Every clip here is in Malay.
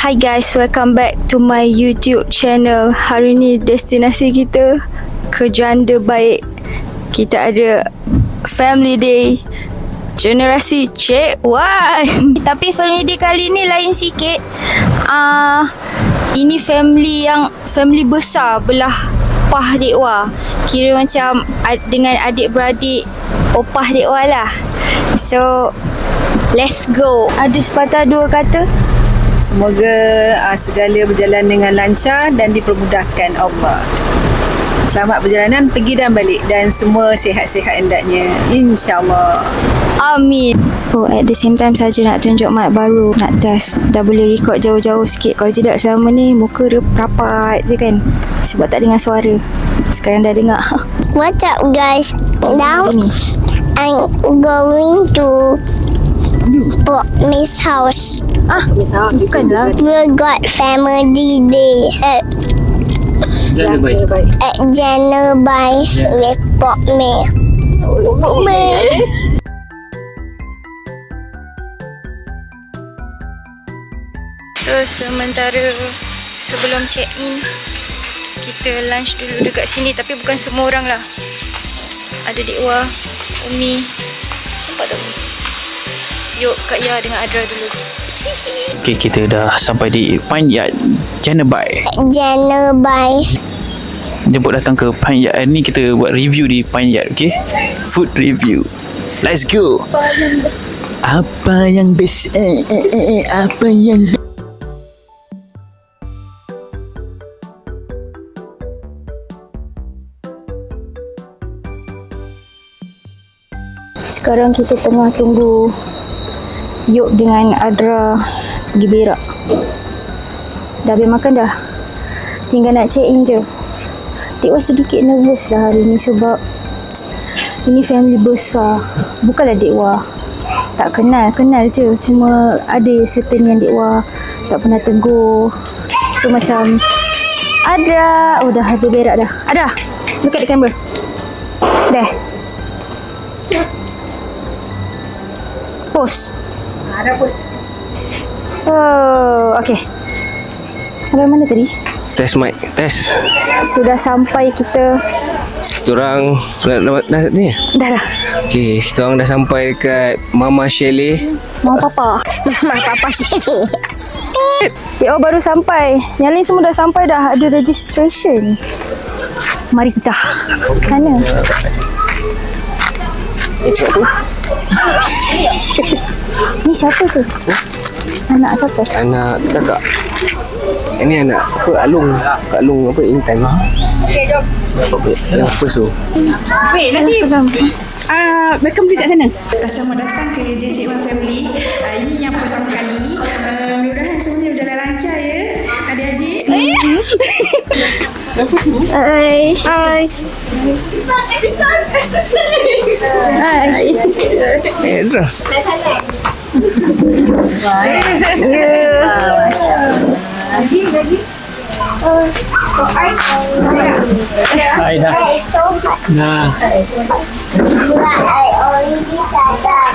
Hi guys, welcome back to my YouTube channel. Hari ni destinasi kita ke Janda Baik. Kita ada family day generasi Cik Wan. Tapi family day kali ni lain sikit. Ini family besar belah Opah Dek Wah. Kira macam dengan adik-beradik Opah Dek Wah lah. So let's go. Ada sepatah dua kata. Semoga segala berjalan dengan lancar dan dipermudahkan Allah. Selamat perjalanan pergi dan balik dan semua sihat-sihat hendaknya, insyaAllah. Amin. Oh, at the same time saja nak tunjuk mic baru, nak test. Dah boleh record jauh-jauh sikit. Kalau tidak selama ni muka dia rapat je kan, sebab tak dengar suara. Sekarang dah dengar. What's up guys? Now I'm going to Miss house. Bukanlah. We got family day at Janda Baik with Pok Mei. So sementara sebelum check in, kita lunch dulu dekat sini. Tapi bukan semua orang lah. Ada Dek Wah, Umi, nampak tak? Yuk Kak Ya dengan Adra dulu. Okay, kita dah sampai di Pine Yard Janda Baik. Janda Baik. Jemput datang ke Pine Yard. Hari ni kita buat review di Pine Yard, okay? Food review. Let's go. Apa yang best? Apa yang best? Sekarang kita tengah tunggu Yuk dengan Adra pergi berak. Dah habis makan dah, tinggal nak check in je. Dek Wah sedikit nervous lah hari ni sebab ini family besar. Bukanlah Dek Wah tak kenal je, cuma ada certain yang Dek Wah tak pernah tegur. So macam Adra, oh dah habis berak dah. Adra, look at the camera. Dah pose. Ada pos. Oh, okay. Sampai mana tadi? Test mic, test. Sudah sampai kita. Diorang dah ni. Dah. Okey, kita orang dah sampai dekat Mama Chalet. Mau papa. Mama papa sini. Dek Wah baru sampai. Yang lain semua dah sampai dah. Ada registration. Mari kita sana. Cakap apa? Ni siapa tu? Anak siapa? Anak kakak. Ini anak apa? Alung. Kak Alung apa? Intan. Okey, jom. Yang first tu. Wait, nanti welcome dekat sana. Selamat datang ke Cik Wan Family. Ini yang pertama kali. Mudah-mudahan semuanya berjalan lancar ya, adik-adik. Hai. Hai. Hai. Adra. Hai dah. Nah. I already sadar.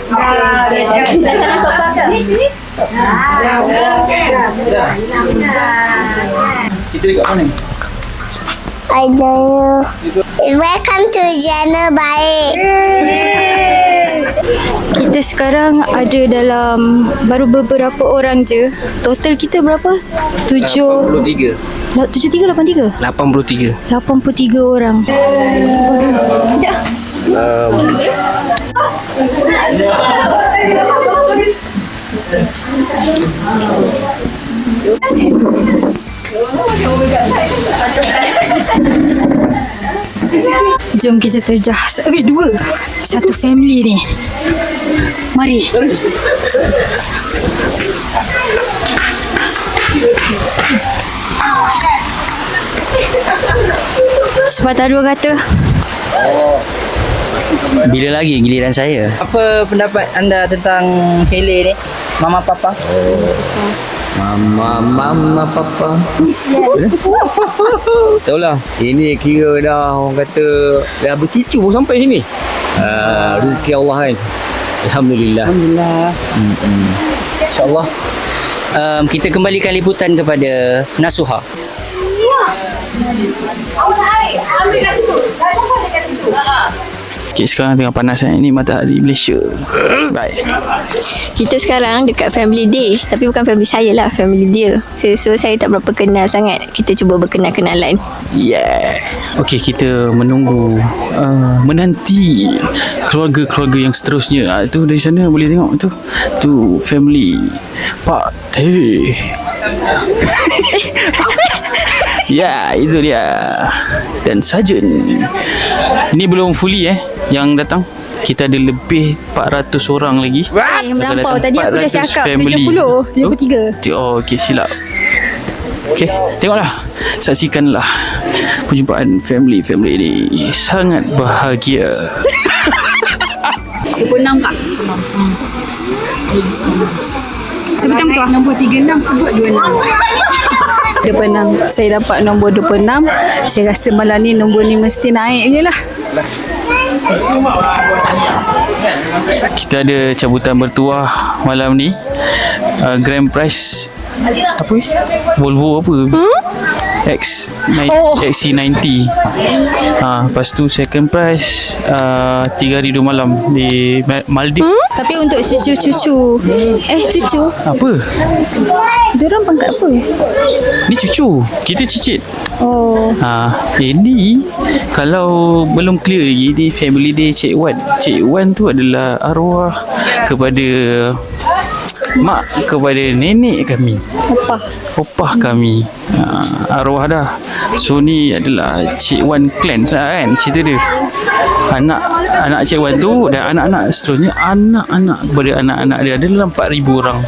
Kita dekat mana? I don't know. Welcome to Janda Baik. Kita sekarang ada dalam baru beberapa orang je. Total kita berapa? 83. 73, 83? 83. 83 orang. Sekejap. Jom kita terjah. Dua. Satu family ni. Mari. Sepatah dua kata. Bila lagi giliran saya? Apa pendapat anda tentang chalet ni, Mama Papa? Mama papa. Tahu lah. Ini kira dah orang kata dah bercucu pun sampai sini. Rezeki Allah kan. Alhamdulillah. Alhamdulillah. InsyaAllah Kita kembalikan liputan kepada Nasuha. Okay, sekarang tengah panas ni matahari Malaysia. Right. Kita sekarang dekat family day. Tapi bukan family saya lah, family dia. So saya tak berapa kenal sangat. Kita cuba berkenal-kenalan. Yeah. Okay, kita menunggu menanti keluarga-keluarga yang seterusnya. Tu dari sana boleh tengok tu. Tu family Pak Teh. Ya, itu dia. Dan Sajen. Ini belum fully yang datang. Kita ada lebih 400 orang lagi. Melampau. Tadi aku dah 400 cakap family. 73. Oh, okey, silap. Okey, tengoklah. Saksikanlah perjumpaan family ini. Sangat bahagia. 26 Kak. Sebut nama tu. Nombor 36 sebut 26. 26. Saya dapat nombor 26. Saya rasa malam ni nombor ni mesti naik je lah. Kita ada cabutan bertuah malam ni. Grand prize apa ni? Volvo apa? XC90. Lepas tu second prize 3 hari 2 malam di Maldives. Tapi untuk cucu-cucu. Cucu. Apa? Diorang pangkat apa? Ni cucu. Kita cicit. Oh. Ini kalau belum clear lagi, ni family day Cik Wan. Cik Wan tu adalah arwah kepada mak kepada nenek kami. Opah kami. Arwah dah. So ni adalah Cik Wan clan kan cerita dia. Anak Cik Wan tu dan anak-anak seterusnya, anak-anak kepada anak-anak dia adalah 4,000 orang.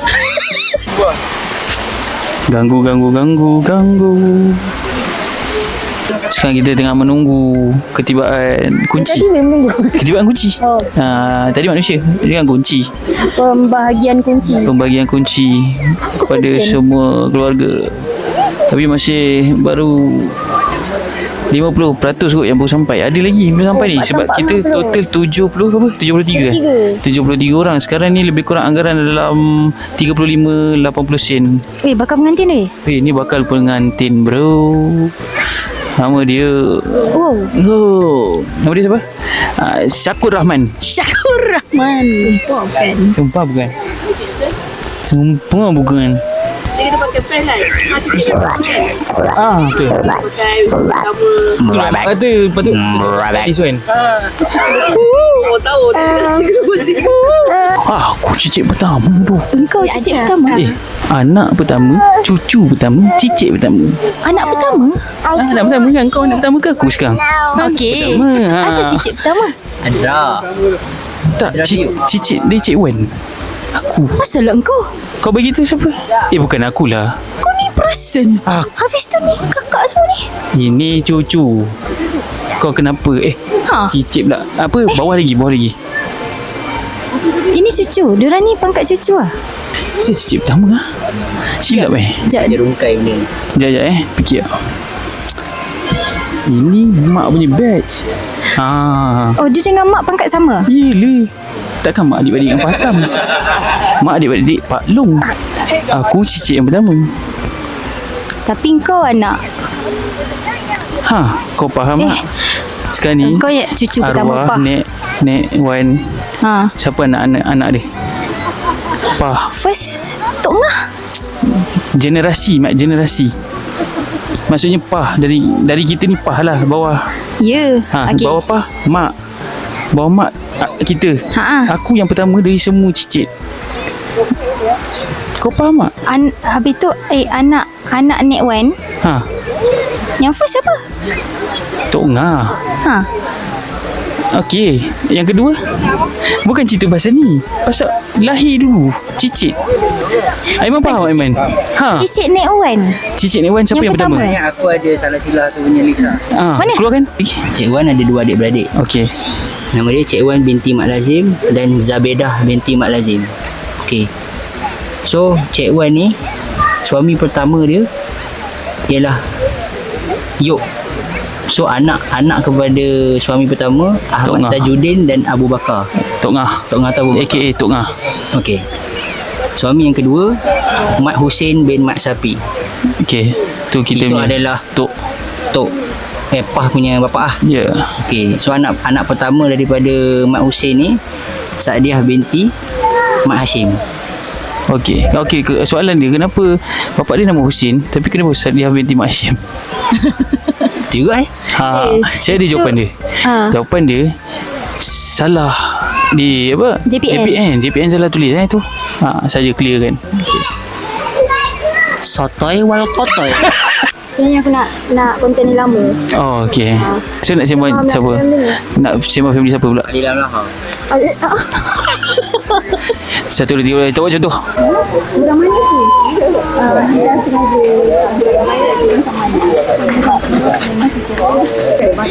Ganggu. Sekarang kita tengah menunggu ketibaan kunci. Tadi memang menunggu. Ketibaan kunci. Tadi manusia. Dia kan kunci. Pembagian kunci kepada semua keluarga. Tapi masih baru 50% kot yang baru sampai. Ada lagi belum sampai ni. Sebab kita total 70 ke apa? 73 orang. Sekarang ni lebih kurang anggaran dalam 35-80 sen. Bakal pengantin Ni bakal pengantin bro. Nama dia nama dia siapa? Syakur Rahman. Sumpah bukan. Dia kena pakai pen lah. Betul. Kata patut this one. Tahu Aku cicit pertama tu. Engkau cicit pertama? Anak pertama, cucu pertama, cicit pertama. Anak pertama? Anak pertama kan? Kau anak pertama ke aku sekarang? Okey. Pertama. Asal cicit pertama? Ada. Tak, cicit dia Cik Wan. Aku. Masalah engkau? Kau bagi tu siapa? Bukan akulah. Kau ni perasan. Habis tu ni kakak semua ni. Ini cucu. Kau kenapa? Cicit pula. Apa? Bawah lagi. Ini cucu. Diorang ni pangkat cucu lah. Saya cicit pertama lah. Silap Dia rungkai benda ni. Sekejap fikir. Ini mak punya batch. Dia dengan mak pangkat sama? Yelah. Takkan mak adik-adik yang patam. Mak adik-adik Pak Long. Aku cicit yang pertama. Tapi kau anak. Kau faham tak? Sekarang ni Kau ya cucu pertama arwah Pah. Nek Wan. Siapa anak dia? Pah. First Tok Ngah. Generasi. Maksudnya Pah. Dari kita ni Pah lah. Bawah. Ya. Okay. Bawah Pah mak. Bawah mak kita. Aku yang pertama dari semua cicit. Kau faham tak? Habis tu anak Nek Wan. Yang first siapa? Tok Ngah. Okey, yang kedua bukan cerita pasal ni. Pasal lahir dulu cicit. Aiman faham Aiman? Cicit Nek Wan. Cicit Nek Wan siapa yang pertama? Aku ada salah silap tu punya list lah. Mana? Keluarkan. Cik Wan ada 2 adik-beradik. Okey. Nama dia Cik Wan binti Mak Lazim dan Zabedah binti Mak Lazim. Okey. So Cik Wan ni suami pertama dia ialah Yop. So anak kepada suami pertama Ahmad Tajuddin dan Abu Bakar. Tok Ngah Abu Bakar. AKA Tok Ngah. Okey. Suami yang kedua Mat Hussein bin Mat Sapi. Okey. Tu kita Itu punya adalah Tok. Pah punya bapa. Ya. Okey, so anak pertama daripada Mat Hussein ni Saadiah binti Mat Hashim. Okey, soalan dia, kenapa bapak dia nama Husin tapi kenapa Saadiah binti Mak Hashim? Juga Saya ada jawapan dia. Jawapan dia salah di apa? JPN salah tulis tu. Saja clear kan. Okey. Sotoy wal kotoy. Sebenarnya aku nak konten ni lama. Oh, okey. So nak sembang siapa? Nak sembang family siapa pula? Adilah lah. Satu, dua, tiga, coba contoh. Orang mana tu? Dah sengaja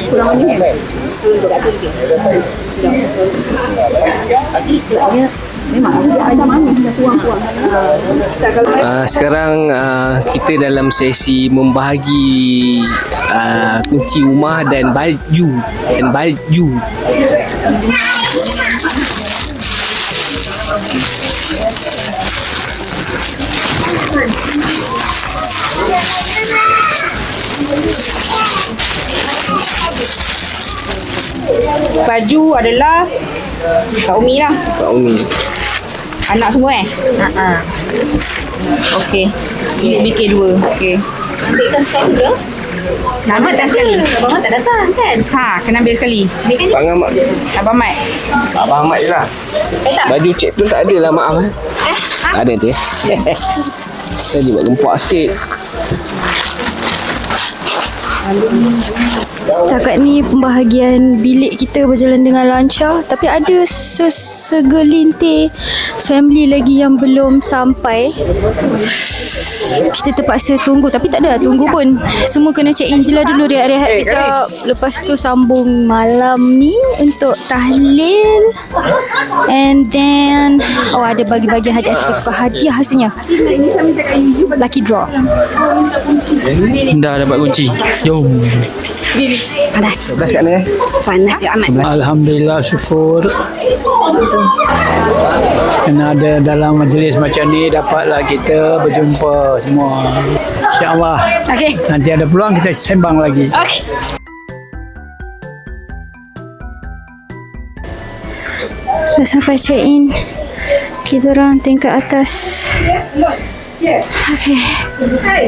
kurang mana Sekarang kita dalam sesi membahagi kunci rumah dan baju. Baju adalah Kak Umi lah. Kak Umi. Anak semua Okey. Ini bikin dua. Okey. ambilkan sekali ke? Ambil tak sekali. Abang Mat tak datang kan? Kena ambil sekali. Ambilkan je. Abang Ahmad. Abang Mat. Abang Ahmad je lah. Tak. Baju cik pun tak ada lah, maaf. Ada dia. Tadi buat gempak sikit. Setakat ni pembahagian bilik kita berjalan dengan lancar, tapi ada segelintir family lagi yang belum sampai. Kita terpaksa tunggu, tapi tak ada tunggu pun. Semua kena check in je lah dulu, rehat-rehat kejap. Lepas tu sambung malam ni untuk tahlil. And then ada bagi-bagi hadiah, kita tukar hadiah hasilnya. Lucky draw. Dah dapat kunci. Jom. Panas. Belas kat mana? Panas ya amat. Alhamdulillah, syukur kena ada dalam majlis macam ni, dapatlah kita berjumpa semua. InsyaAllah nanti ada peluang kita sembang lagi. Dah sampai check in. Kita orang tingkat atas. Okay,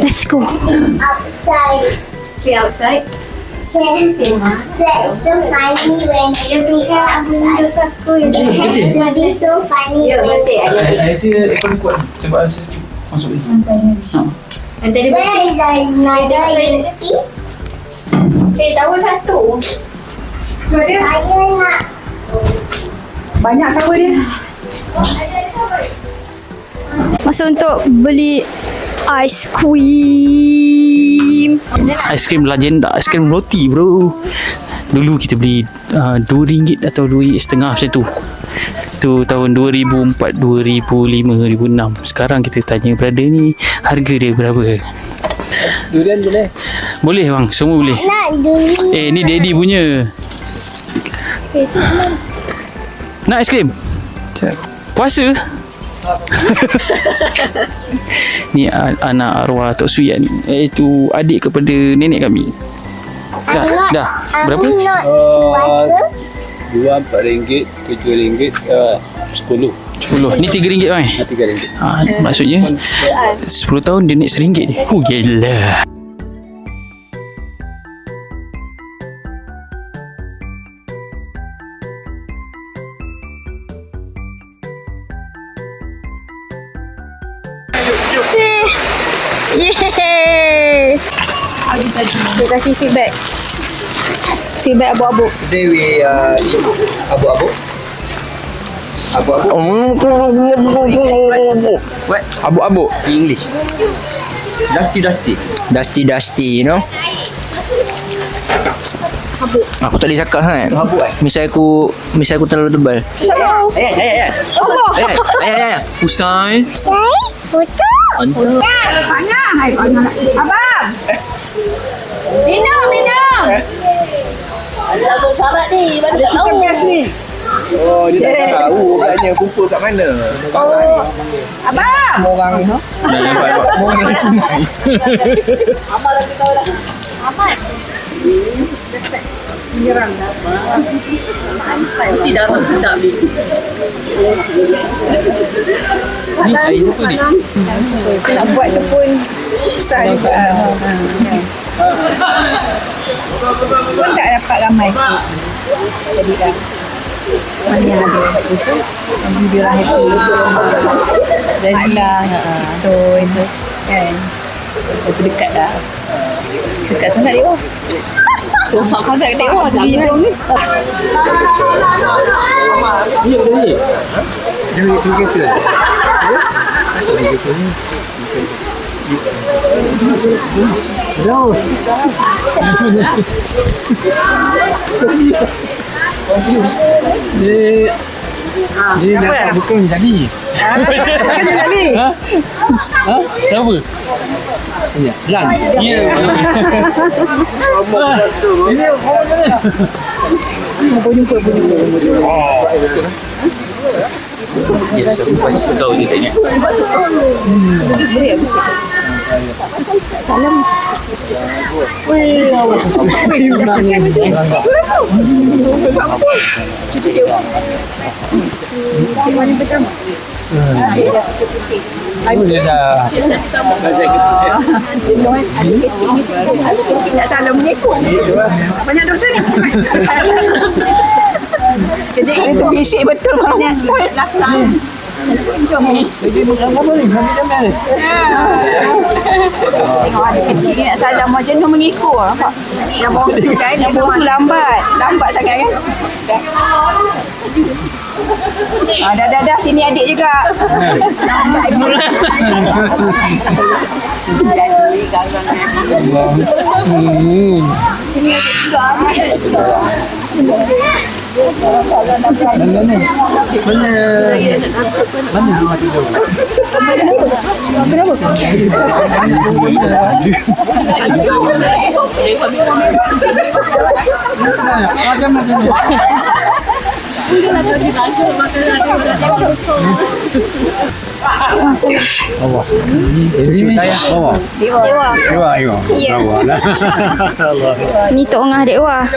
let's go. Outside. Okay, outside. That's so funny when you be outside. Aku yang It has to be so funny when Saya ekor kuat sebab saya sejuk masuk ni. where is another Yupi? tahu satu. Saya nak Banyak tahu dia. Masa untuk beli ice cream. Aiskrim legenda, aiskrim roti bro. Dulu kita beli RM2 atau RM2.50 macam tu. Tu tahun 2004, 2005, 2006. Sekarang kita tanya brother ni, harga dia berapa? Durian boleh? Boleh bang, semua boleh. nak dulu. Ni daddy punya. Nak aiskrim? Puasa? Ni anak arwah Tok Suyan, iaitu adik kepada nenek kami. Dah. Berapa? Aku nak puasa. RM2, RM4, RM7, RM10. Ni RM3 bang. RM3. Maksudnya 10 tahun dia naik RM1 dia. Gila. Yeay. Kita kasih feedback. Feedback abu-abu. Today we eat abu-abu. What? Abu-abu in English. Dusty, you know. Aku tak boleh cakap sangat. Misal aku terlalu tebal. Ayat. Usai. Saya foto. Abang. Minum. Ada sahabat ni, baru tak tahu. Oh, dia tak tahu agaknya kumpul kat mana. Abang! Orang Dah nampak. orang di sungai. Ni air siapa ni? Nak buat tu pun susah juga. Pun tak dapat ramai sikit. Jadi dah. Mana yang ada itu video lah happy. Jadilah itu kan. Itu dekat dah. Dekat sangat dia. Rosak sangat dia. Jadi hidung ni. Ni ada ni. Dia pergi kereta. Dia nak buka ni tadi. Ha? Siapa? Lan. Ya. Yes, aku pasti tahu dia tak ingat. Dia dah. Tak salah mengikut. Banyak dosa ni. Jadi itu bisik betul banyak. Jom ni. Tengok adik kecil ni nak salam macam tu mengikut. Nampak? Yang bongsu kan, yang bongsu lambat. Lambat sangat kan? Dah. Sini adik juga. Lambat lagi. Cucu saya bawa. Dewa. Ya. Bawa lah. Ni Tok Ngah Dek Wah.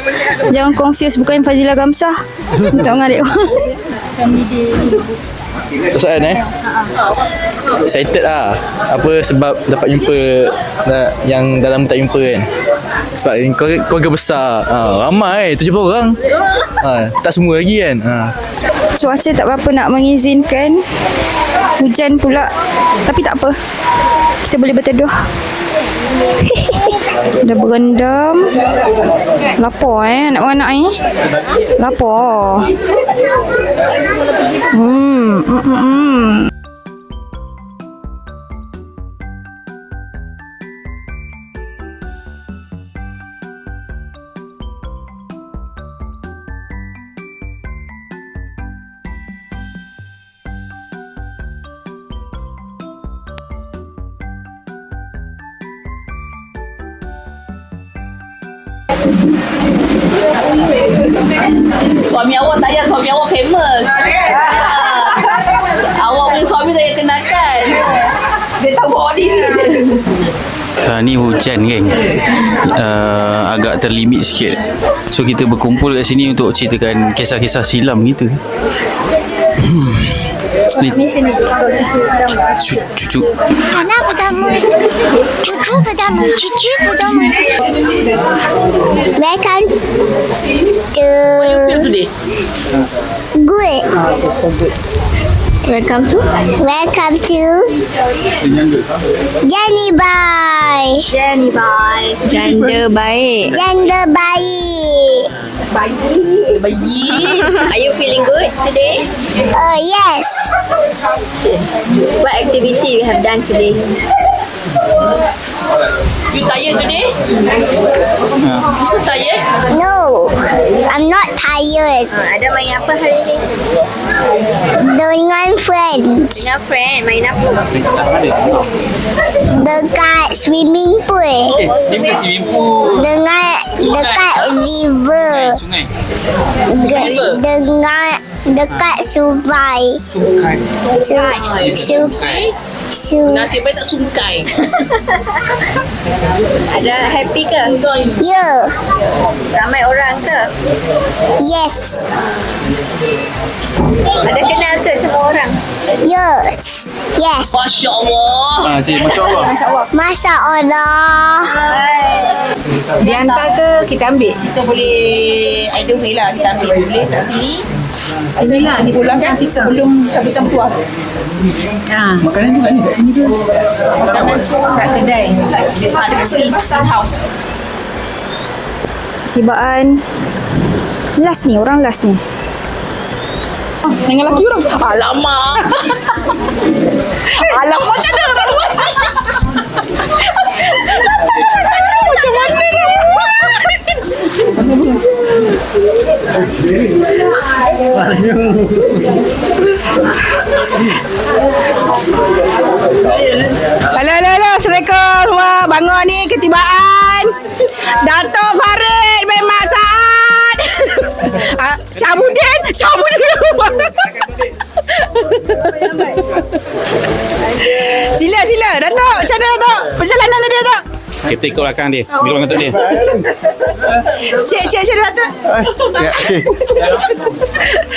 Jangan confuse, bukan Fazila Gamsah. Ni Tok Ngah Dek Wah. Soalan excited lah. Apa sebab dapat jumpa yang dalam tak jumpa kan. Sebab keluarga besar. Ramai 70 orang. Tak semua lagi kan. Cuaca tak berapa nak mengizinkan. Hujan pula. Tapi tak apa. Kita boleh berteduh. Dah berendam. Lapar anak-anak ni. Lapar. Suami awak tak payah, suami awak famous. Awak punya suami tak payah kenalkan. Dia tahu bawa diri. Ni hujan kan, agak terlimit sikit. So kita berkumpul kat sini untuk ceritakan kisah-kisah silam kita. Ni cucu. Anak pertama, cucu pertama, cucu pertama. Welcome to Today. good. Welcome to Welcome to Jenny Bye. Jenny Bye. Janda baik. Janda baik. Bayi. Are you feeling good today? Yes. What activity you have done today? You tired today? You so tired? No, I'm not tired. Ada main apa hari ni? Dengan friends. Dengan friend. Main apa? Dekat swimming pool. Swimming pool. Dekat river. Sungai. Dengan Dekat Subai. Nasib baik tak sungkai. Ada happy ke? Ya. Ramai orang ke? Yes. Ada kenal ke semua orang? Yes. Yes. Masya Allah. Cik, Masya Allah. Masya Allah. Dihantar ke kita ambil? Kita boleh either way lah. Kita ambil boleh kat sini. Sini lah. Dipulangkan sebelum cabutan petuah. Makanan tu kat ni, kat sini tu. Makanan tu kat kedai. Dekat sini. House. Tibaan last ni, orang last ni. Dengan lelaki orang. Alamak. Alamak, macam mana orang buat? Macam mana nak Halo. Assalamualaikum semua. Bangun ni ketibaan Dato' Farid bin Mat Saad. Syahbudin. Sila Dato'. Macam mana Dato'? Perjalanan tadi Dato'? Kita ikut belakang dia. Bila orang dia. Cik Dato'.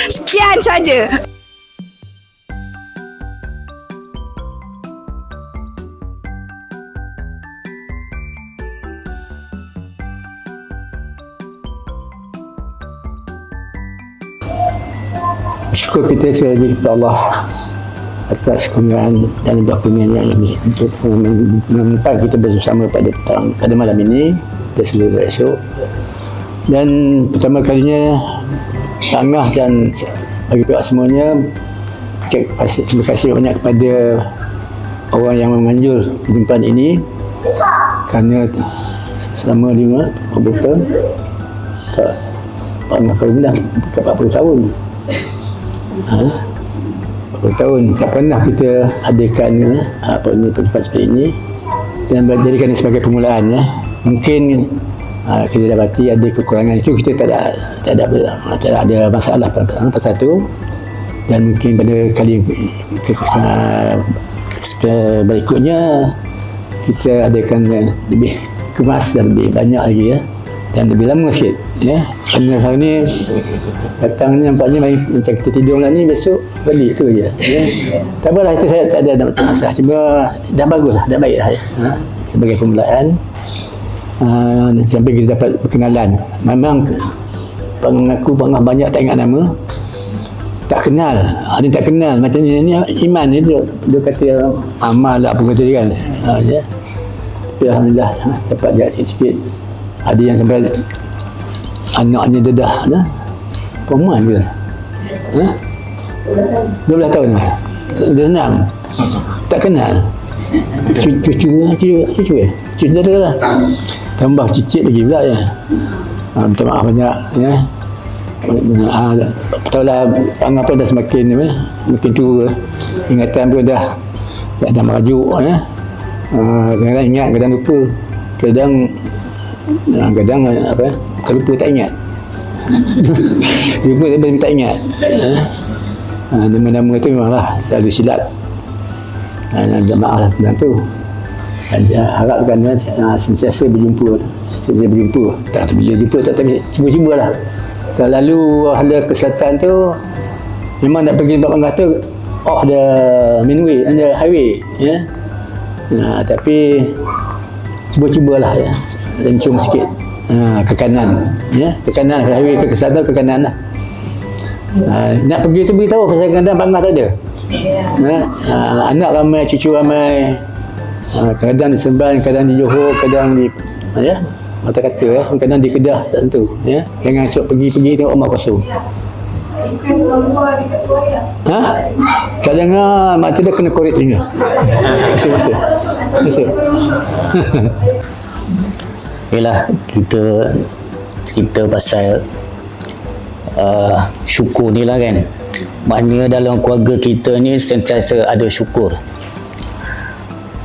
Sekian saja. Syukur kita sekali lagi kepada Allah atas kurniaan dan kurniaan ini untuk menyimpan kita bersama pada malam ini dan sebelum esok. Dan pertama kalinya Angah dan bagi pihak semuanya terima kasih banyak kepada orang yang menganjur perjumpaan ini, kerana selama 5 tahun Angah dah 40 tahun. 40 tahun tak pernah kita adakan perjumpaan seperti ini dan menjadikan ini sebagai permulaan. Mungkin kita dapati ada kekurangan itu, kita tak ada masalah pasal itu, dan mungkin pada kali berikutnya kita adakan lebih kemas dan lebih banyak lagi dan lebih lama sikit kerana hari ni datangnya nampaknya macam kita tidur lah ni, besok balik tu je tak apalah, itu saya tak ada masalah, cuma dah bagus lah, dah baik lah sebagai permulaan. Sampai kita dapat berkenalan. Memang pengaku banyak tak ingat nama, tak kenal, ada tak kenal macam ni iman ni dia kata amal lah apa kata dia kan. Tapi alhamdulillah dapat jadi sikit. Ada yang sampai anaknya dedah perempuan ke 12 tahun lah, dia 6 tak kenal, cucu saudara lah, tambah cicit lagi pula minta maaf banyak tahu lah Angah pun dah semakin tua, ingatan pun dah merajuk kadang ingat, kadang lupa, kadang lupa tak ingat lupa tapi tak ingat nama-nama tu memanglah selalu silap. Maaf lah tentang tu. Harapkan sentiasa berjumpa tak tapi cuba-cuba lah. Kalau lalu hala kesihatan tu memang nak pergi tempat Angah tu off the mainway, on the highway tapi cuba-cubalah lencung sikit ke kanan ke kanan, ke highway ke selatan, ke kanan lah. Nak pergi tu beritahu pasal kadang Angah tak ada anak ramai, cucu ramai, kadang di Semban, kadang di Johor, kadang di mata kata kadang di Kedah, tak tentu jangan esok pergi tengok rumah kosong. Tak jangan mak tu dah kena korek telinga masa Yalah, kita cerita pasal syukur ni lah kan. Maknanya dalam keluarga kita ni sentiasa ada syukur.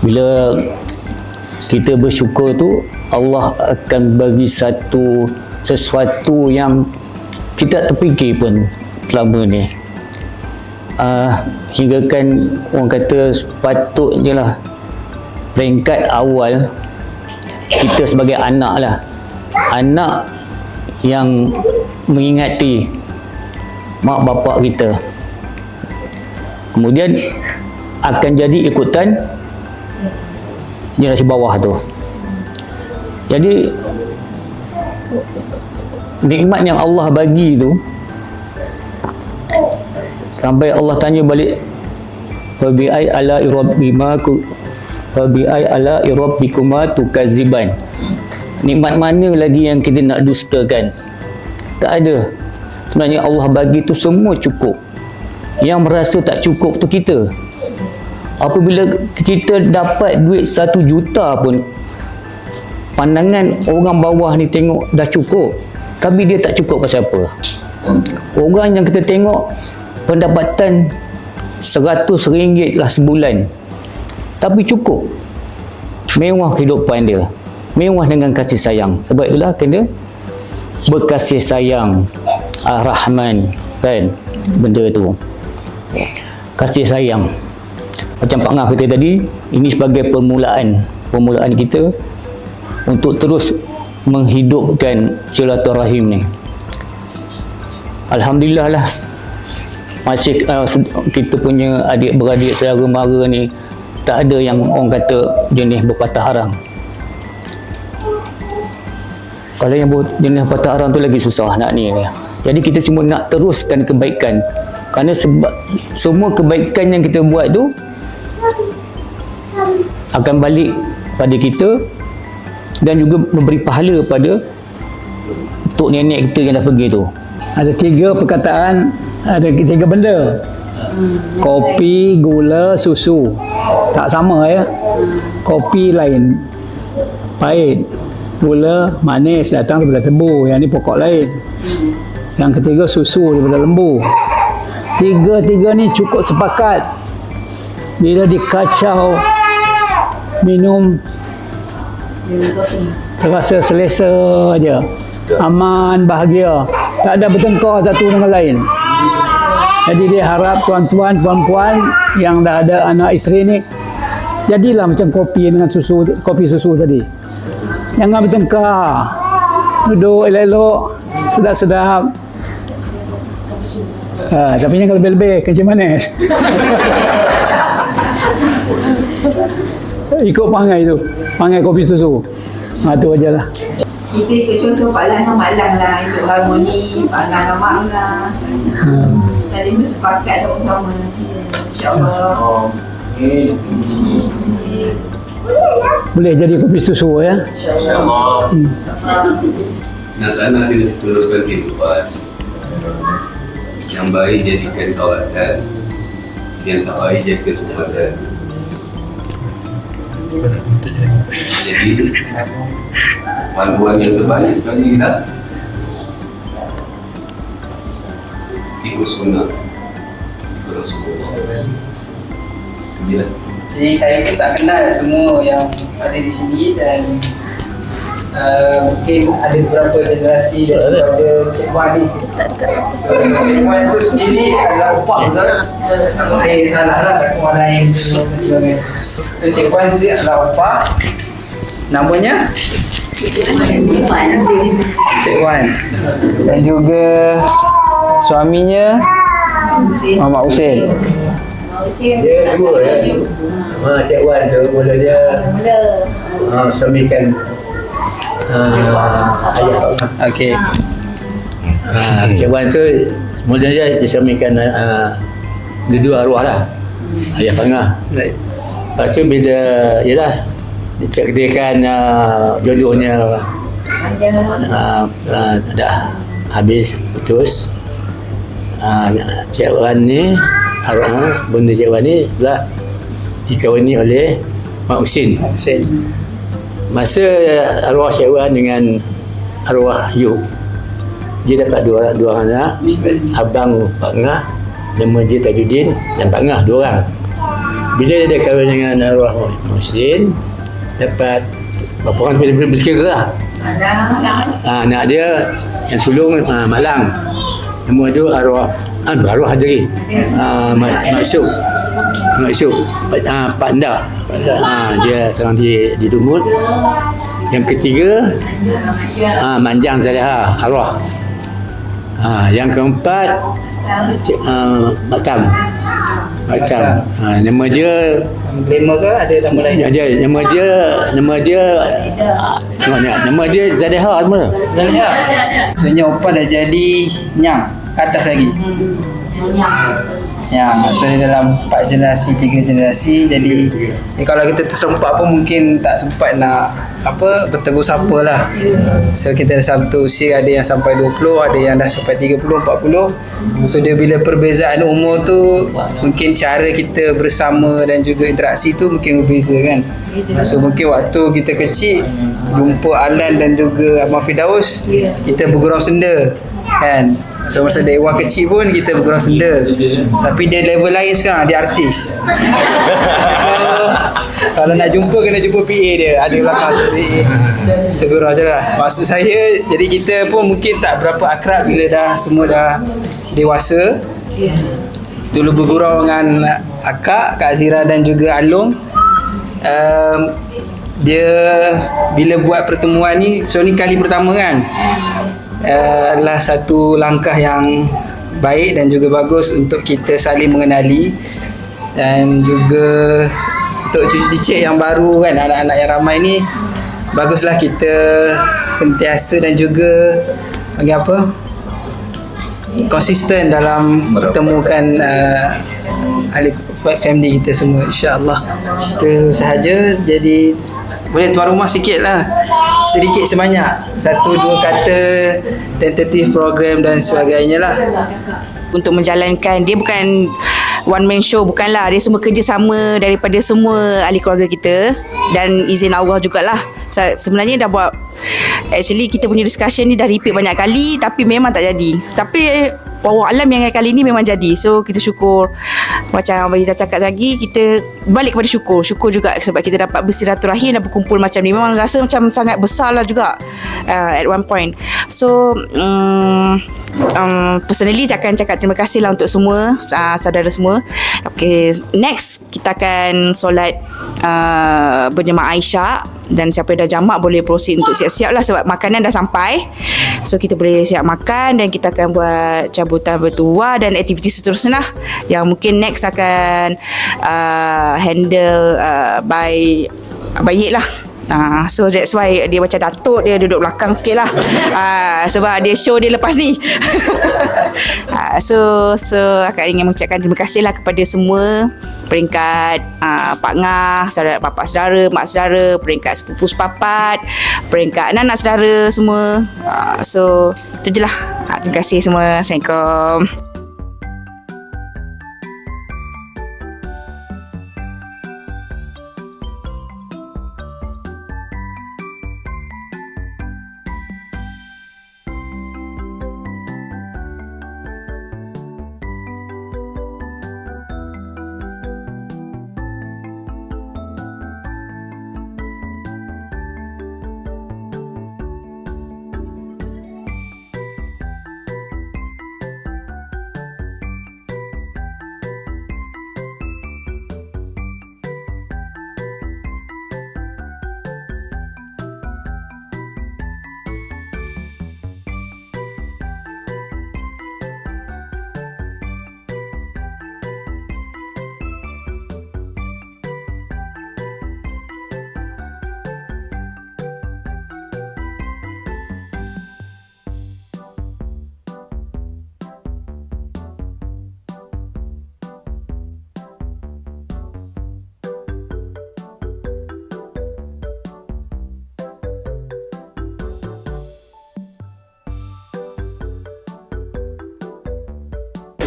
Bila kita bersyukur tu, Allah akan bagi sesuatu yang kita tak terfikir pun selama ni. Hinggakan orang kata sepatutnya lah peringkat awal kita sebagai anak lah, anak yang mengingati mak bapak kita, kemudian akan jadi ikutan generasi bawah tu. Jadi nikmat yang Allah bagi tu, sampai Allah tanya balik, fabi'ai ala rabbikuma tukaziban, nikmat mana lagi yang kita nak dustakan? Tak ada. Sebenarnya Allah bagi tu semua cukup. Yang merasa tak cukup tu kita. Apabila kita dapat duit 1 juta pun, pandangan orang bawah ni tengok dah cukup, tapi dia tak cukup pasal apa? Orang yang kita tengok pendapatan RM100 lah sebulan, tapi cukup, mewah kehidupan dia, mewah dengan kasih sayang. Sebab itulah kena berkasih sayang, Ar-Rahman, kan, benda tu, kasih sayang. Macam Pak Ngah kata tadi, ini sebagai permulaan kita untuk terus menghidupkan silaturahim ni. Alhamdulillah lah, masih kita punya adik-beradik, saudara mara ni tak ada yang orang kata jenis berpatah arang. Kalau yang jenis berpatah arang tu lagi susah nak ni. Jadi kita cuma nak teruskan kebaikan, kerana sebab semua kebaikan yang kita buat tu akan balik pada kita dan juga memberi pahala pada tok nenek kita yang dah pergi tu. Ada 3 perkataan, ada 3 benda. Kopi, gula, susu. Tak sama ya. Kopi lain, pahit. Gula manis, datang daripada tebu. Yang ni pokok lain. Yang ketiga susu daripada lembu. 3 ni cukup sepakat. Bila dikacau minum, terasa selesa aja, aman, bahagia, tak ada bertengkar satu dengan lain. Jadi dia harap tuan-tuan, puan-puan yang dah ada anak isteri ni, jadilah macam kopi dengan susu, kopi susu tadi. Jangan bertengkar, duduk elok-elok, sedap-sedap. Tapi jangan lebih-lebih, kencing manis. Ikut pangai tu, pangai kopi susu. Tu aja lah. Kita ikut contoh Pak Lan Mak Lan lah, ikut harmoni Pak Lan Mak Lan. Saling bersepakat sama-sama. InsyaAllah. Boleh jadi kopi susu ya. InsyaAllah. Nak kita teruskan kehidupan. Yang baik jadikan tawakal, yang tak baik jadikan sempadan. Jadi panduan yang terbaik sekali kita ikut sunnah Rasulullah. Jadi saya pun tak kenal semua yang ada di sini dan mungkin ada beberapa generasi daripada Cik Wan ni. So, Cik Wan tu sendiri adalah upah betul. Saya salah lah, tak ada lain. So, Cik Wan sendiri adalah upah. Namanya? Cik Wan. Dan juga suaminya Muhammad Husin. Dia dua ya. Cik Wan tu mula dia suamikan ayah. Okey. Cik Wan tu mula dia disuamikan dua arwah lah, ayah Pangah. Lepas tu bila yalah dikatakan jodohnya dah habis putus, Cik Wan ni benda Cik Wan ni pula dikawini oleh Mak Husin. Masa arwah Cik Wan dengan arwah Yub, dia dapat dua anak, abang Pak Ngah, nama dia Tajuddin, dan Pak Ngah, 2 orang. Bila dia kahwin dengan arwah Husin, dapat berapa orang boleh berkira lah. Anak dia yang sulung Malang, nama dia arwah baru hadiri. Maksud Pak Nda. Dia seorang di Dumut. Yang ketiga Manjang Zaleha arwah. Yang keempat Makam. Nama dia Lema ke ada nama lain? Nama dia Zaleha apa? Zaleha. Sebenarnya opa dah jadi nyang atas lagi. Ya, maksudnya dalam 4 generasi, 3 generasi. Jadi kalau kita tersempat pun mungkin tak sempat nak bertegur sapa lah. So kita ada satu usia, ada yang sampai 20, ada yang dah sampai 30, 40. So dia bila perbezaan umur tu, mungkin cara kita bersama dan juga interaksi tu mungkin berbeza kan. So mungkin waktu kita kecil jumpa Alan dan juga Abang Firdaus, kita bergurau senda kan. So masa Dewa kecil pun kita bergurau senda. Tapi dia level lain sekarang, dia artis. So kalau nak jumpa kena jumpa PA dia. Ada belakang PA. Tergurau je lah. Maksud saya, jadi kita pun mungkin tak berapa akrab bila semua dah dewasa. Dulu bergurau dengan Kak Azira dan juga Along. Dia bila buat pertemuan ni, so ni kali pertama kan, adalah satu langkah yang baik dan juga bagus untuk kita saling mengenali, dan juga untuk cucu-cucu yang baru kan, anak-anak yang ramai ni, baguslah kita sentiasa dan juga panggil apa, konsisten dalam temukan ahli family kita semua, insya-Allah. Itu sahaja. Jadi boleh tuan rumah sikit lah, sedikit sebanyak 1-2 kata tentatif program dan sebagainya lah. Untuk menjalankan, dia bukan one man show, bukanlah, dia semua kerjasama daripada semua ahli keluarga kita dan izin Allah jugalah. Sebenarnya dah buat, actually kita punya discussion ni dah repeat banyak kali tapi memang tak jadi. Tapi wallahu alam yang kali ni memang jadi. So kita syukur. Macam Abang Ijaz cakap lagi, kita balik kepada syukur juga sebab kita dapat bersilaturahim dan berkumpul macam ni. Memang rasa macam sangat besar lah juga at one point. So personally akan cakap terima kasih lah untuk semua saudara semua. Okay, next kita akan solat berjemaah Isyak, dan siapa yang dah jamak boleh proceed untuk siap-siap lah sebab makanan dah sampai. So kita boleh siap makan dan kita akan buat cabutan bertuah dan aktiviti seterusnya lah yang mungkin next akan handle by Yik lah. So that's why dia macam datuk, dia duduk belakang sikit lah. Sebab dia show dia lepas ni. So akak ingin mengucapkan terima kasih lah kepada semua peringkat Pak Ngah, saudara, bapa saudara, mak saudara, peringkat sepupu sepapat, peringkat anak-anak saudara semua. So itu je lah. Terima kasih semua. Assalamualaikum.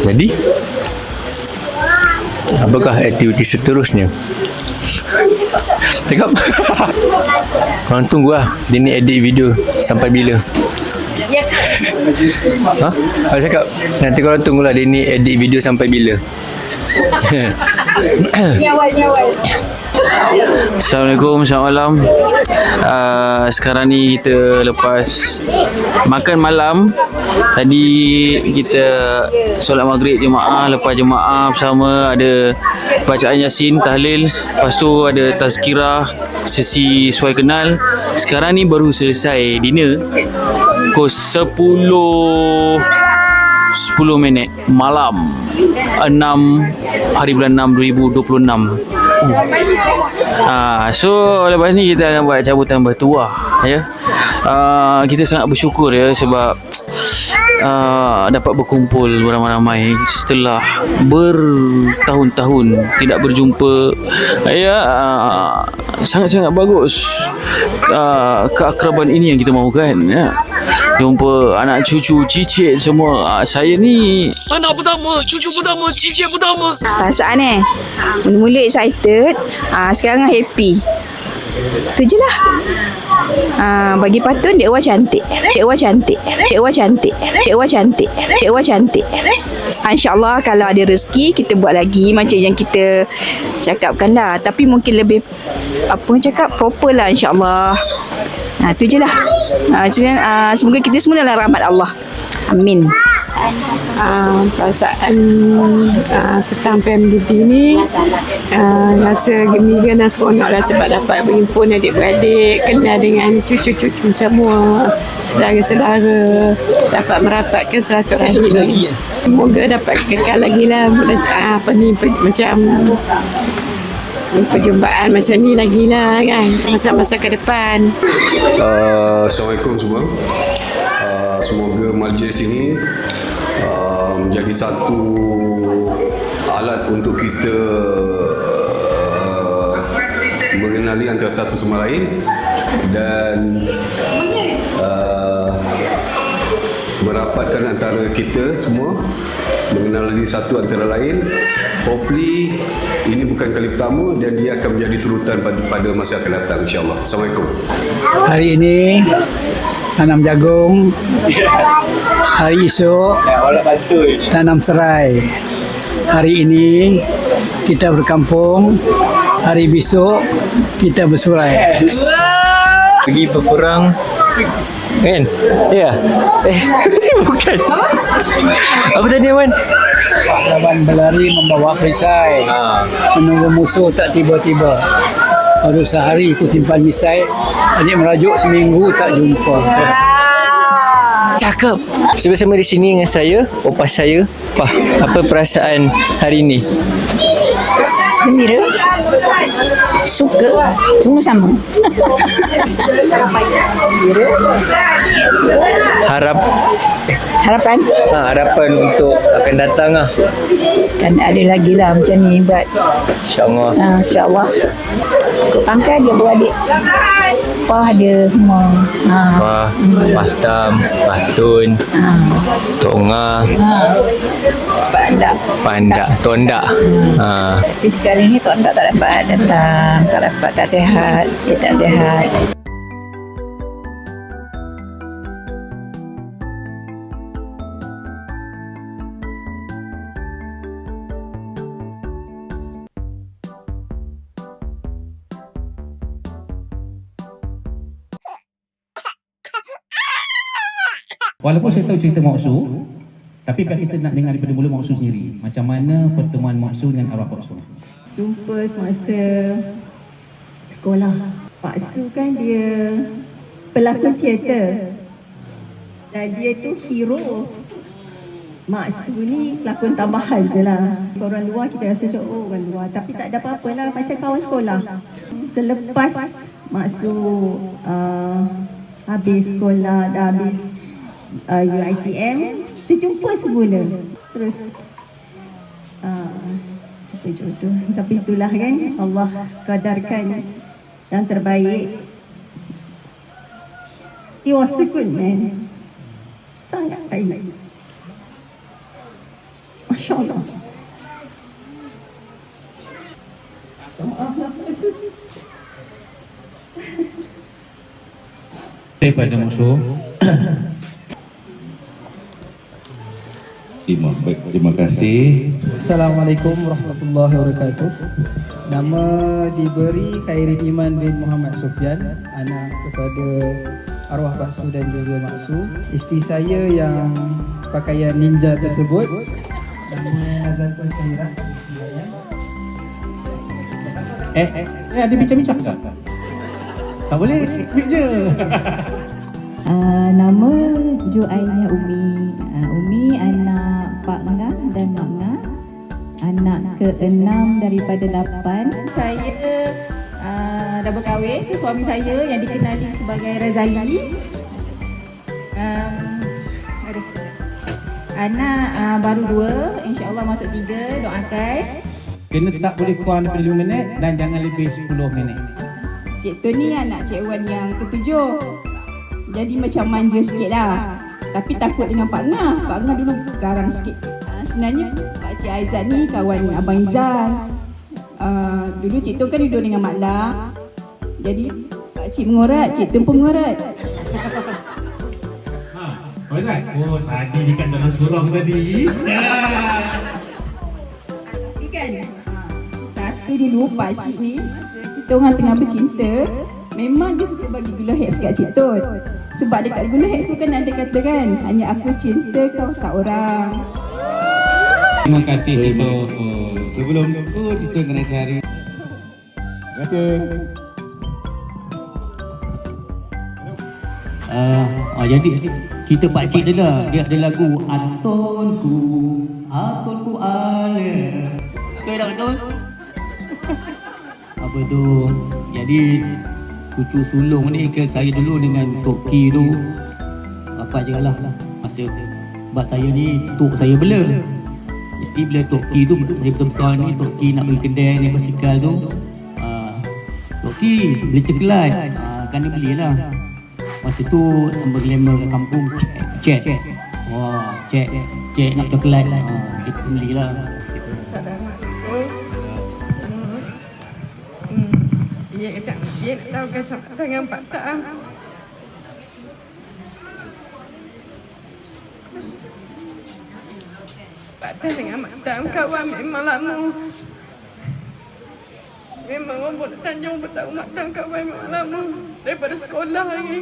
Jadi apakah aktiviti seterusnya? Cakap. Korang tunggu lah. Dia ni edit video sampai bila? Aku cakap nanti korang tunggulah dia ni edit video sampai bila. Assalamualaikum, selamat malam. Sekarang ni kita lepas makan malam. Tadi kita solat maghrib jemaah. Lepas jemaah bersama ada bacaan Yasin, tahlil. Lepas tu ada tazkirah, sesi suai kenal. Sekarang ni baru selesai dinner. Pukul 10 minit malam 6 hari bulan 6 2026. So lepas ni kita akan buat cabutan bertuah ya. Kita sangat bersyukur ya sebab dapat berkumpul beramai-ramai setelah bertahun-tahun tidak berjumpa ya. Sangat-sangat bagus keakraban ini yang kita mahukan ya. Jumpa anak cucu, cicit semua. Saya ni anak pertama, cucu pertama, cicit pertama. Perasaan mula-mula excited, sekarang happy. Tu je lah. Bagi Patun, Dek Wah cantik. Dek Wah cantik. Dek Wah cantik. Dek Wah cantik. Dek Wah cantik. InsyaAllah kalau ada rezeki kita buat lagi macam yang kita cakapkan dah. Tapi mungkin lebih cakap proper lah insyaAllah. Tu je lah. Semoga kita semua dalam rahmat Allah. Amin. Perasaan tentang PMDP ni rasa gembira dan seronok lah sebab dapat berhimpun adik-beradik, kenal dengan cucu-cucu semua, saudara-saudara, dapat merapatkan silaturahmi. Semoga dapat kekal lagi lah macam perjumpaan macam ni lagi lah kan, macam masa ke depan. Assalamualaikum semua. Semoga majlis ini menjadi satu alat untuk kita mengenali antara satu sama lain dan merapatkan antara kita semua, mengenali satu antara lain. Hopefully ini bukan kali pertama dan dia akan menjadi turutan pada masa akan datang insyaAllah. Assalamualaikum. Hari ini tanam jagung, hari esok tanam serai. Hari ini kita berkampung, hari besok kita bersurai. Pergi berperang kan? Ya. Bukan. Apa tadi Wan? Lawan berlari membawa perisai, menunggu musuh tak tiba-tiba. Baru sehari ku simpan misai, adik merajuk seminggu tak jumpa. Cakep. Bersama di sini dengan saya, opa saya. Wah, apa perasaan hari ini? Gembira, suka, semua sama. Harapan untuk akan datang lah. kan ada lagi lah macam ni buat. InsyaAllah. InsyaAllah. Ikut pangkat dia beradik. Pah dia semua. Pah, Pahtam, Pahtun, Tonga, Pandak, Tondak. Tapi sekarang ni Tondak tak dapat datang, tak sihat, dia tak sihat. Walaupun saya tahu cerita Mak Su, tapi pihak kita nak dengar daripada mulut Mak Su sendiri. Macam mana pertemuan Mak Su dengan arwah Pak Su? Jumpa semasa sekolah. Pak Su kan dia pelakon teater. Dan dia tu hero. Mak Su ni pelakon tambahan je lah. Orang luar kita rasa macam, oh orang luar. Tapi tak ada apa-apa lah, macam kawan sekolah. Selepas Mak Su habis sekolah, dah habis UiTM, terjumpa semula. Terus jumpa jodoh. Tapi itulah kan, Allah kadarkan yang terbaik. It was a good man. Sangat baik. Masya Allah. Daripada Mak Su, Timur. Baik, terima kasih. Assalamualaikum warahmatullahi wabarakatuh. Nama diberi Khairin Iman bin Muhammad Sufyan, anak kepada arwah Pak Su dan juga Mak Su. Isteri saya yang pakaian ninja tersebut namanya Nazatul Syahirah. Ada bincang-bincang tak? Tak boleh, ikut je. Nama Juainia Umi. Umi anak Pak Ngah dan Mak Ngah. Anak ke-6 daripada 8. Saya dah berkahwin. Itu suami saya yang dikenali sebagai Razali. Anak baru 2, insya-Allah masuk 3, doakan. Kena tak boleh kurang daripada 5 minit dan jangan lebih 10 minit. Cik Tun ni anak Cik Wan yang ke-7. Jadi macam manja sikit lah. Tapi takut dengan Pak Ngah. Pak Ngah dulu garang sikit. Sebenarnya Pak Cik Aizat ni kawan Abang Izan. Dulu Cik Tun kan duduk dengan Mak Lang. Jadi Pak Cik mengorat, Cik Tun pun mengorat. Pak Aizat? Oh, tadi dekat dalam surau tadi. Ni kan? Satu dulu Pak Cik ni, masa kita orang tengah bercinta, memang dia suka bagi gula heks kat Cik Tun. Sebab dekat gula heks tu kan ada kata kan, hanya aku cinta kau seorang. Terima kasih Cik Tun. Sebelum tu kita kena cari. Terima kasih. Jadi kita pakcik dia lah. Dia ada lagu Atolku Ale. Betul tak betul? Apa tu? Jadi cucu sulung ni ke saya dulu dengan Tok Ki tu. Apa je lah masa bab saya ni tok saya bela. Jadi bila Tok Ki tu dari besar ni Tok Ki nak beli kedai ni basikal tu. Tok Ki beli cekelat. Kan dia belilah. Masa tu nombor glamour kat kampung cek. Wah, cek nak coklat. Kita belilah. Dia nak tahu kan sama dengan Pak Tam. Pak Tam dengan Mak Tam kawan memang lama. Memang orang buat Tanjung bertahu Mak Tam kawan memang lama. Daripada sekolah lagi.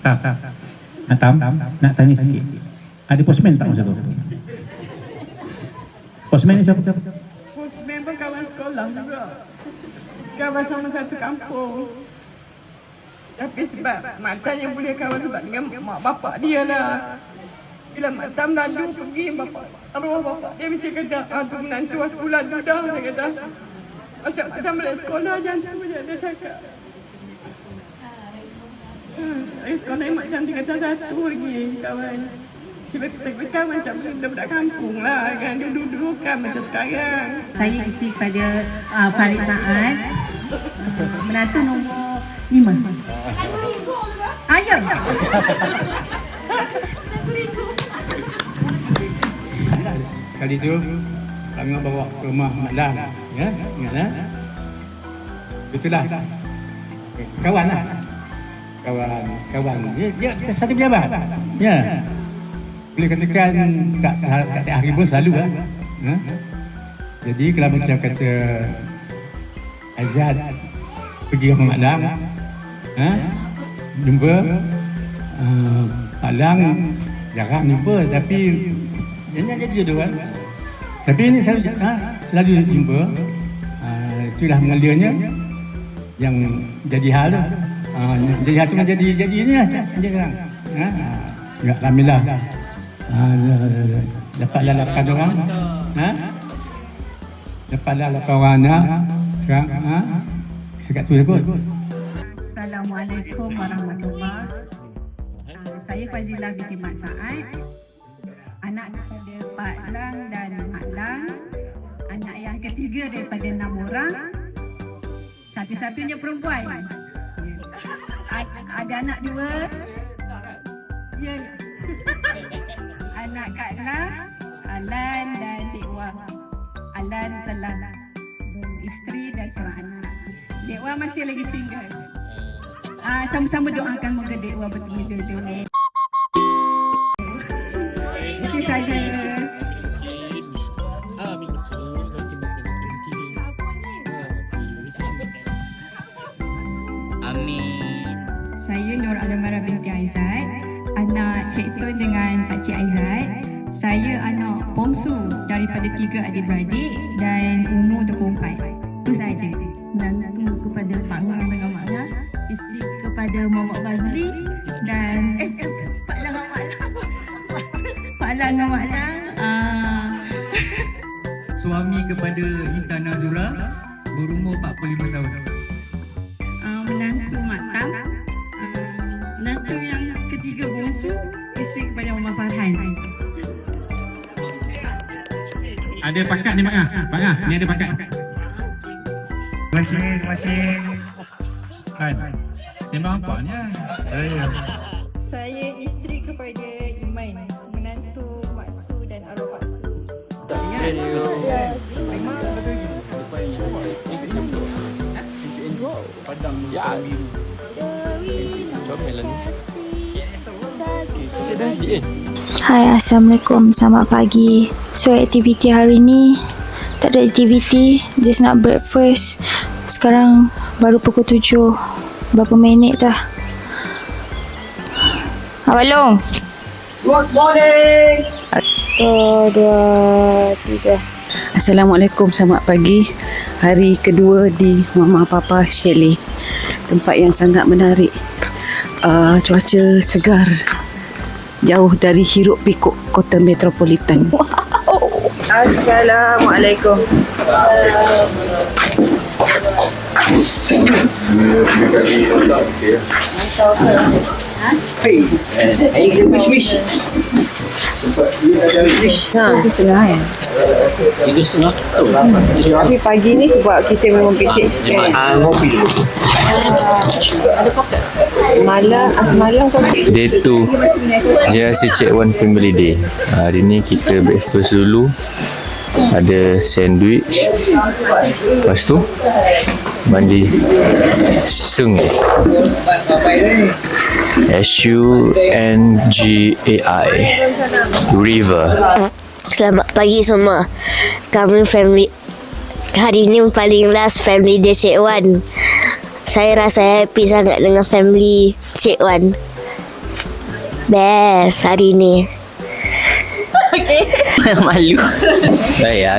Tam, nak tanya sikit. Ada postman tak masa tu? Postman ni siapa? Postman pun kawan sekolah juga. Kawan sama satu kampung. Tapi sebab Mak Tam yang boleh kawan sebab dengan mak bapak dia lah. Bila Mak Tam lalu pergi, arwah bapak dia mesti kata, tu menantu aku lalu dah. Dia kata, masa Mak Tam balik sekolah jantung dia cakap. Dari sekolah Mak Tam dia kata satu lagi kawan. Sebab kita macam budak kampung lah kan. Dulu kan macam sekarang. Saya isi kepada Farid Saad. Menantu nombor 5. Ayo. Kali tu kami bawa ke rumah Mak Lang. Ya, ingatlah. Itulah. Kawan lah. Kawan. Dia satu pejabat. Ya. Boleh katakan tak tiap hari pun selalu lah. Jadi kalau macam kata Azad pergi ke Mak Lang, jumpa Mak Lang jarang jumpa tapi jangan jadi jodoh kan. Tapi ini selalu jumpa. Itulah mengalirnya yang jadi hal tu. Jadi hal tu kan jadi ni lah. Alhamdulillah. Dapatlah 8 orang. Dapatlah 8 orang anak. Sekarang sekat tu kot. Assalamualaikum warahmatullahi wabarakatuh. Saya Fazilah binti Mat Saad. Anak daripada Pak Lang dan Mak Lang. Anak yang ketiga daripada 6 orang. Satu-satunya perempuan. Ada anak 2. Ya. Anak Kak Lang, Alan dan Dek Wah. Alan telah beristeri dan seorang anak. Dek Wah masih lagi single. sama-sama doakan moga Dek Wan bertemu jodoh. Itu saja. Amin. Saya Nur Alamara binti Aizat, anak Cik Tun dengan Pak Cik Aizat. Saya anak bongsu daripada 3 adik-beradik dan umur 24. Itu saja. Menantu kepada Pak Ngah dengan Mak Ngah, isteri kepada Mamak Bazli dan Pak Lang dengan Mak Lang. Pak Lang dengan Mak Lang. Suami kepada Intan Nazura, berumur 45 tahun. Menantu Mak Tam. Menantu yang ketiga bongsu, isteri kepada Mama Farhan. Ada pakat ni Mak Ngah. Mak Ngah, ni ada pakat. Terima kasih. Kan, sembang apa ni? Saya isteri kepada Iman, menantu Mak Su dan arwah Pak Su. Yes. Comel lah ni. Hai, Assalamualaikum. Selamat pagi. So, aktiviti hari ni tak ada aktiviti, just nak breakfast. Sekarang baru pukul 7. Berapa minit dah? Abang Long. Good morning. 1, 2, 3. Assalamualaikum, selamat pagi. Hari kedua di Mama Papa Chalet. Tempat yang sangat menarik. Cuaca segar. Jauh dari hiruk pikuk kota metropolitan. Assalamualaikum. Itu setengah ya? Itu setengah. Tapi pagi ni sebab kita memang petik sikit. Kopi dulu. Ada poket. Semalam kopi. Day 2 dia rasa Cik Wan Family Day. Hari ni kita breakfast dulu. Ada sandwich. Lepas tu mandi seng. SUNGAI River. Selamat pagi semua. Kami family. Hari ini paling last family day Cik Wan. Saya rasa happy sangat dengan family Cik Wan. Best hari ni. Malu.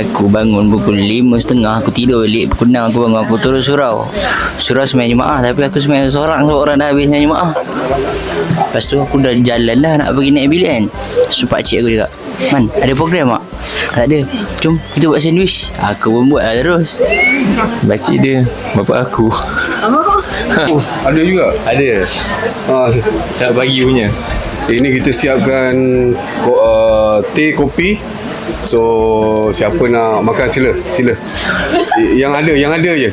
Aku bangun pukul 5.30. Aku tidur balik pukul 6. Aku bangun, aku turun surau sembahyang Jumaat. Tapi aku sembahyang seorang sebab orang dah habis sembahyang Jumaat. Lepas tu aku dah jalan lah nak pergi naik bilik kan. So pakcik aku cakap, Man, ada program tak? Tak ada. Jom kita buat sandwich. Aku pun buat lah terus. Pakcik dia bapak aku. Ada juga? Ada. Selamat pagi punya. Ini kita siapkan teh, kopi. So siapa nak makan sila. Yang ada je.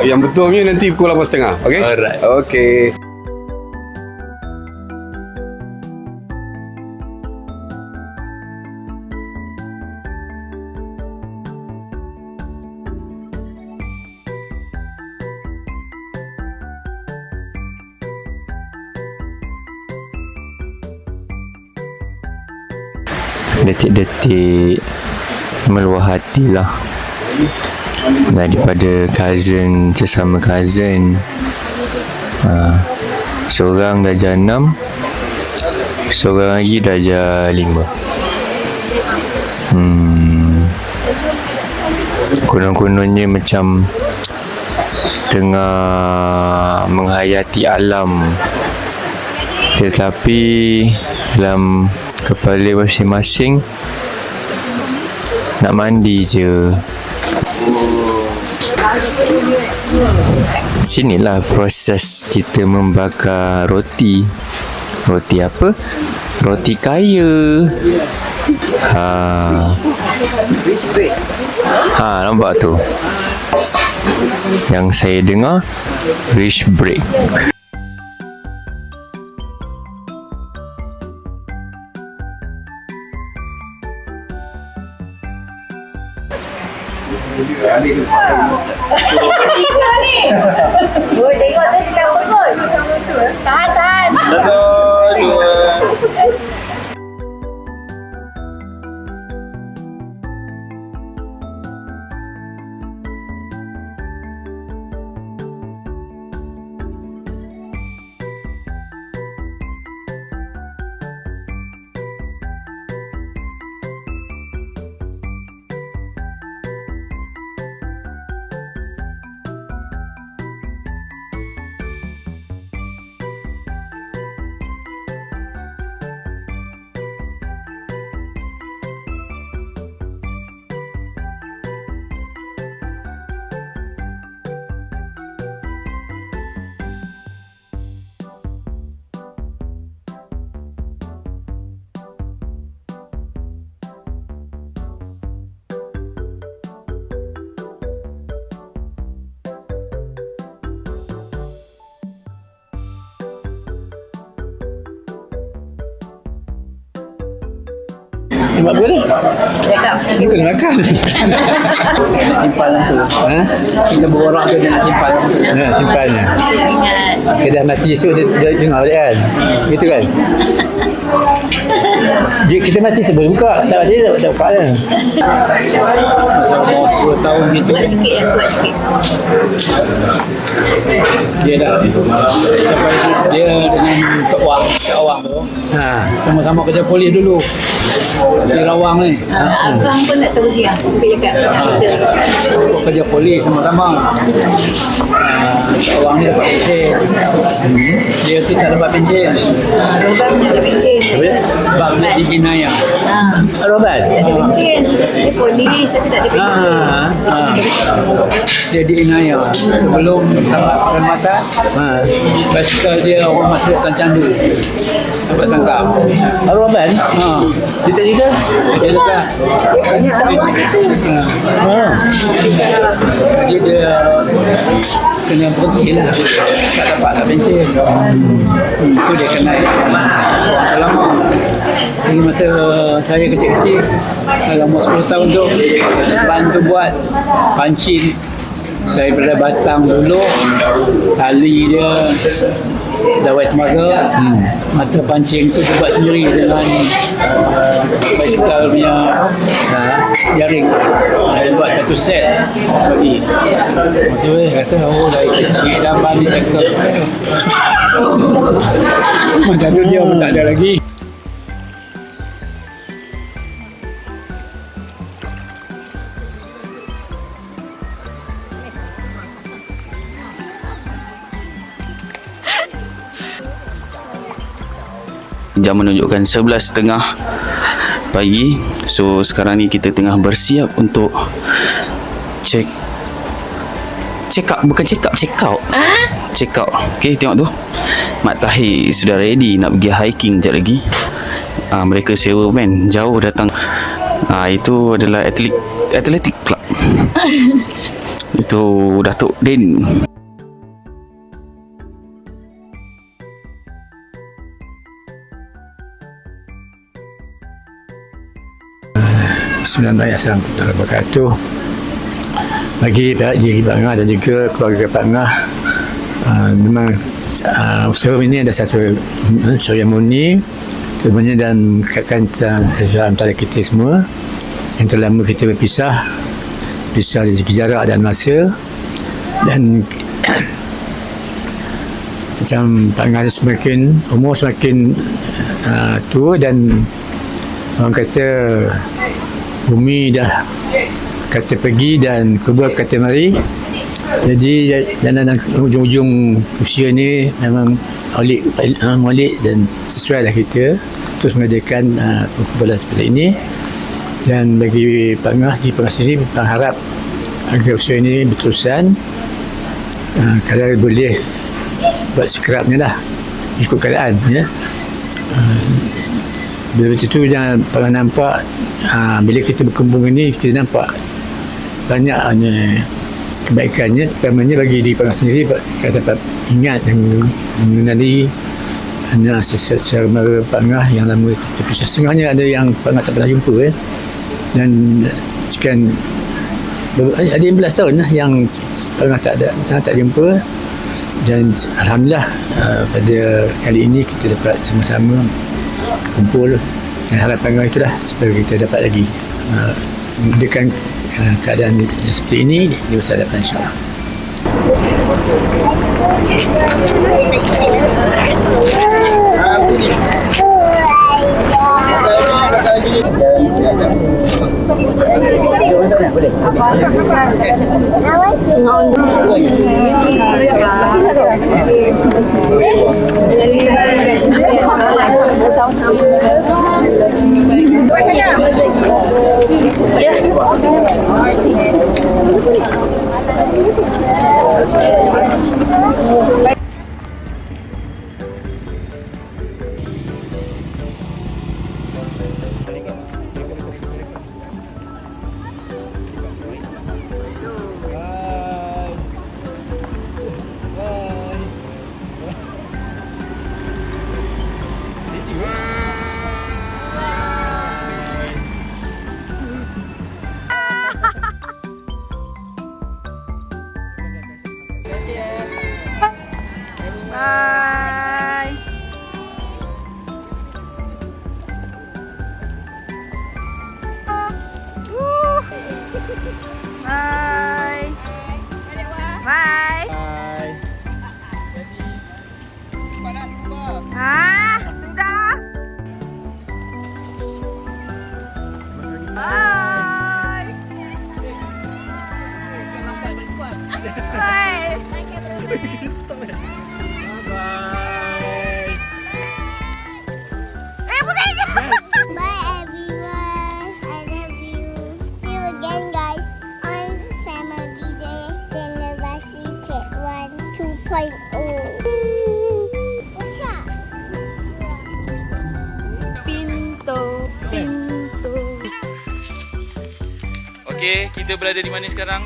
Yang betulnya nanti pukul 8.30. Okey? Alright. Okey. Detik-detik meluah hati lah daripada cousin sesama cousin. Seorang darjah 6, seorang lagi darjah 5. Konon-kononnya macam tengah menghayati alam, tetapi dalam kepala masing-masing nak mandi je. Sinilah proses kita membakar roti. Roti apa? Roti kaya. Nampak tu? Yang saya dengar rich break. Oh, tengok tu sedang betul. Tahan. Satu, dua. Buat apa ni? Kita nak makan. Simpan lah tu. Kita berorak tu dia nak simpan lah tu. Simpannya. Kita dah mati esok dia dengar balik kan. Gitu kan. Kita mati sebelum buka. Tak ada tak buka kan. Masa umur 10 tahun gitu. Kuat sikit. Dia dah dia dengan Tok Awang tu. Sama-sama kerja polis dulu. Di Rawang ni. Abang pun tak tahu dia. Cerita. Kerja polis sama-sama. Tok Awang ni dapat pencen. Dia tu tak dapat pencen. Roban pun tak pencen. Sebab dia di jenayah. Roban? Tak ada pencen. Dia polis tapi tak ada pencen. Dia di inayah. Sebelum tamat perkhidmatan, basikal dia orang masukkan candu. Dapat tangkap. Roban? Dia tak juga? Dia lekat. Jadi dia kena berhenti lah. Tak dapat nak pencen. Itu dia kena lama. Jadi masa saya kecil-kecil, dalam umur 10 tahun tu, bantu buat pancing daripada batang dulu, tali dia dawai temaga, mata pancing tu dia buat sendiri dengan basikal punya jaring. Dia buat satu set bagi. Macam tu kata, oh dari kecil dah balik cakap. Macam tu dia pun tak ada lagi. Jam menunjukkan 11.30 pagi. So sekarang ni kita tengah bersiap untuk check out. Okay, tengok tu, Mak Tahir sudah ready nak pergi hiking sekejap lagi. Mereka sewa van jauh datang. Itu adalah Athletic Club. Itu Datuk Din. Assalamualaikum warahmatullahi wabarakatuh. Bagi pihak diri Pak Ngah dan juga keluarga Pak Ngah, memang usaha ini ada satu seremoni sebenarnya dan meningkatkan antara kita semua yang telah lama kita berpisah dari segi jarak dan masa, dan macam Pak Ngah semakin umur semakin tua dan orang kata bumi dah kata pergi dan kubur kata mari. Jadi dalam ujung-ujung usia ni memang molek dan sesuai lah kita terus mengadakan perkumpulan seperti ini. Dan bagi Pak Ngah di Pengas sendiri berharap agar usia ini berterusan, kalau boleh buat sekerapnya lah ikut keadaan ya. Bila macam tu jangan pernah nampak bila kita berkumpul ini kita nampak banyak kebaikannya, terutamanya bagi diri Pak Ngah sendiri kita dapat ingat dan mengenali secara Pak Ngah yang lama terpisah. Setengahnya ada yang Pak Ngah tak pernah jumpa dan sekian ada 11 tahun lah yang pernah tak jumpa. Dan alhamdulillah pada kali ini kita dapat sama-sama kumpul, dan harapan orang itulah supaya kita dapat lagi dengan keadaan seperti ini di masa depan, insyaAllah. Bye. Bye. Bye. Ah, sudah. Bye. Bye. Bye everyone. I love you. See you again guys on Family Day Generasi Cik1 2.0. Usha. Pintu. Okey, kita berada di mana sekarang?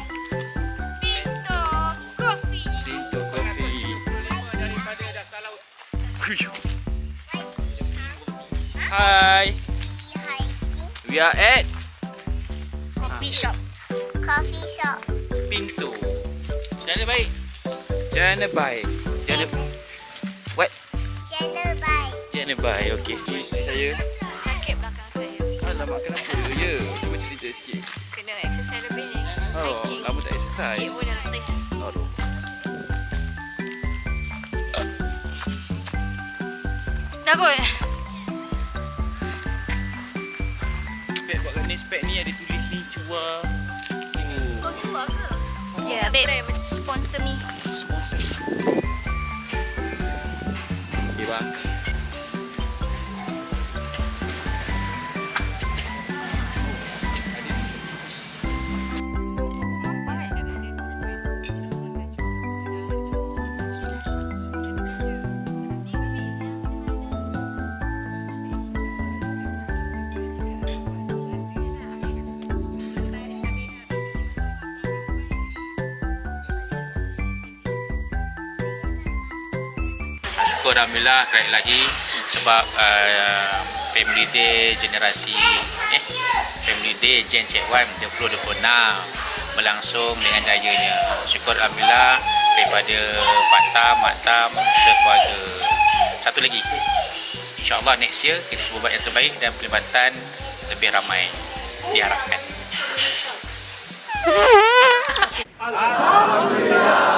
Pintu Kopi. Pintu Kopi. Hi. We are at Coffee shop. Coffee shop. Pintu. Jana baik. Jana baik. Jana what? Channel bye. Jana baik. Okey, ini isteri saya. Sakit belakang saya. Alamak, kenapa ya? Cuba cerita sikit. Kena exercise lebih ni. Oh, lama tak exercise. Cik pun dah tinggi. Aduh. Dah kot. Spek buat kat ni, spek ni ada tulis ni Chua. Oh, Chua ke? Ya, babe. Sponsor me. Sponsor. Okay, bang. Syukur alhamdulillah kali lagi sebab Family Day generasi Family Day Gen Cik1 2026 berlangsung dengan jayanya. Syukur alhamdulillah daripada Pak Tam, Mak Tam, sekeluarga. Satu lagi, insyaAllah next year kita cuba buat yang terbaik dan pelibatan lebih ramai diharapkan. Alhamdulillah.